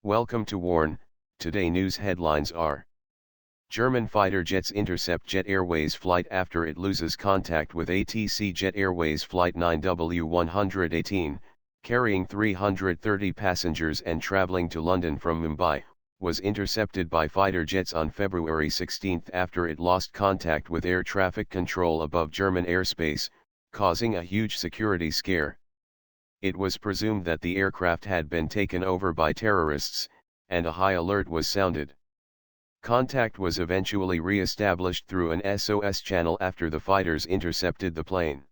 Welcome to Warn. Today news headlines are: German fighter jets intercept Jet Airways flight after it loses contact with ATC. Jet Airways Flight 9W118, carrying 330 passengers and traveling to London from Mumbai, was intercepted by fighter jets on February 16 after it lost contact with air traffic control above German airspace, causing a huge security scare. It was presumed that the aircraft had been taken over by terrorists, and a high alert was sounded. Contact was eventually re-established through an SOS channel after the fighters intercepted the plane.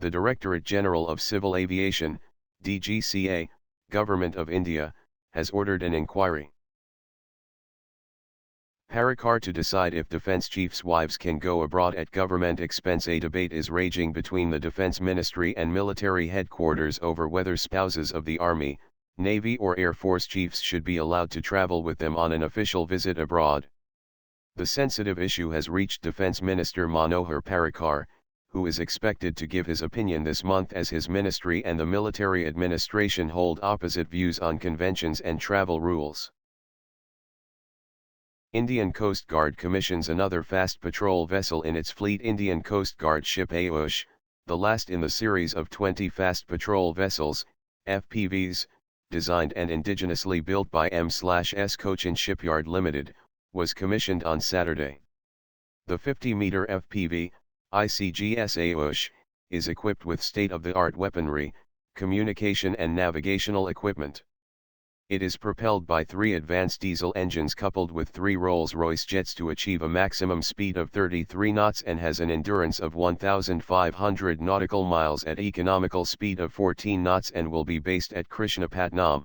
The Directorate General of Civil Aviation, DGCA, Government of India, has ordered an inquiry. Parrikar to decide if defense chiefs' wives can go abroad at government expense. A debate is raging between the Defense Ministry and military headquarters over whether spouses of the Army, Navy or Air Force chiefs should be allowed to travel with them on an official visit abroad. The sensitive issue has reached Defense Minister Manohar Parrikar, who is expected to give his opinion this month as his ministry and the military administration hold opposite views on conventions and travel rules. Indian Coast Guard commissions another fast patrol vessel in its fleet. Indian Coast Guard ship Aviation, the last in the series of 20 fast patrol vessels, FPVs, designed and indigenously built by M/S Cochin Shipyard Limited, was commissioned on Saturday. The 50-meter FPV, ICGS Aviation, is equipped with state-of-the-art weaponry, communication and navigational equipment. It is propelled by 3 advanced diesel engines coupled with 3 Rolls-Royce jets to achieve a maximum speed of 33 knots and has an endurance of 1,500 nautical miles at economical speed of 14 knots and will be based at Krishnapatnam.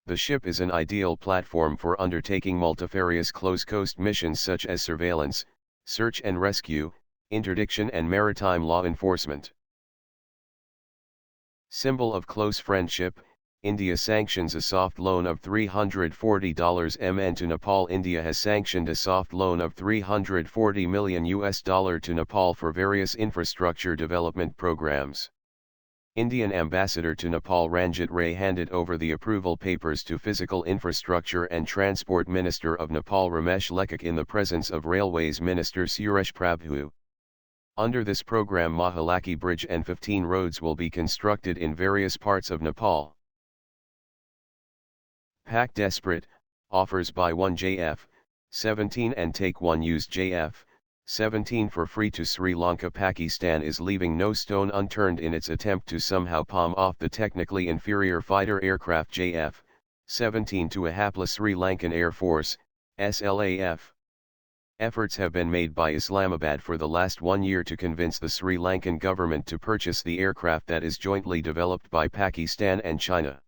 The ship is an ideal platform for undertaking multifarious close-coast missions such as surveillance, search and rescue, interdiction and maritime law enforcement. Symbol of close friendship, India sanctions a soft loan of $340 million to Nepal. India has sanctioned a soft loan of $340 million to Nepal for various infrastructure development programs. Indian ambassador to Nepal Ranjit Ray handed over the approval papers to Physical Infrastructure and Transport Minister of Nepal Ramesh Lekak in the presence of Railways Minister Suresh Prabhu. Under this program, Mahalaki Bridge and 15 roads will be constructed in various parts of Nepal. Pack Desperate, offers buy 1 JF-17 and take 1 used JF-17 for free to Sri Lanka. Pakistan is leaving no stone unturned in its attempt to somehow palm off the technically inferior fighter aircraft JF-17 to a hapless Sri Lankan Air Force, SLAF. Efforts have been made by Islamabad for the last 1 year to convince the Sri Lankan government to purchase the aircraft that is jointly developed by Pakistan and China.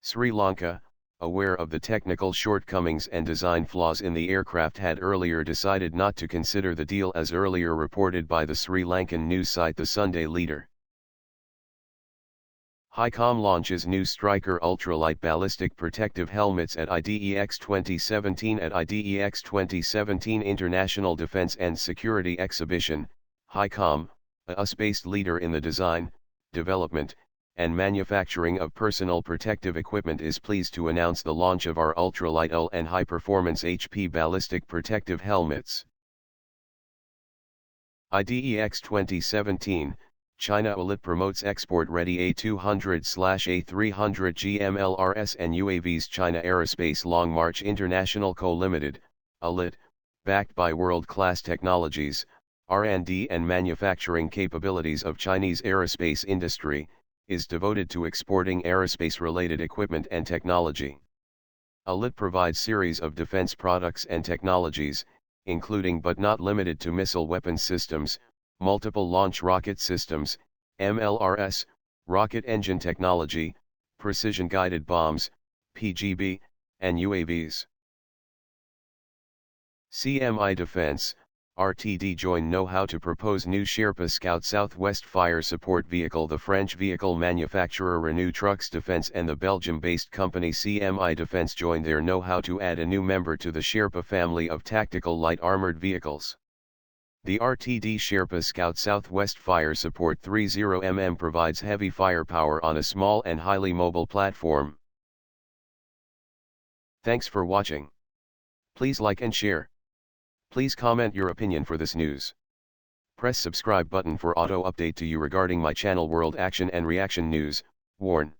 Sri Lanka, aware of the technical shortcomings and design flaws in the aircraft, had earlier decided not to consider the deal, as earlier reported by the Sri Lankan news site The Sunday Leader. HICOM launches new Striker ultralight ballistic protective helmets at IDEX 2017. At IDEX 2017 International Defense and Security Exhibition, HICOM, a US-based leader in the design, development, and manufacturing of personal protective equipment, is pleased to announce the launch of our ultralight UL and high-performance HP ballistic protective helmets. IDEX 2017, China ULIT promotes export-ready A200/A300 GMLRS and UAVs. China Aerospace Long March International Co. Limited, ULIT, backed by world-class technologies, R&D and manufacturing capabilities of Chinese aerospace industry, is devoted to exporting aerospace-related equipment and technology. ULIT provides series of defense products and technologies, including but not limited to missile weapon systems, multiple launch rocket systems, MLRS, rocket engine technology, precision-guided bombs, PGB, and UAVs. CMI Defense, RTD join know-how to propose new Sherpa Scout Southwest fire support vehicle. The French vehicle manufacturer Renault Trucks Defense and the Belgium-based company CMI Defense joined their know-how to add a new member to the Sherpa family of tactical light armored vehicles. The RTD Sherpa Scout Southwest Fire Support 30mm provides heavy firepower on a small and highly mobile platform. Thanks for watching. Please like and share. Please comment your opinion for this news. Press subscribe button for auto update to you regarding my channel World Action and Reaction News. Warn.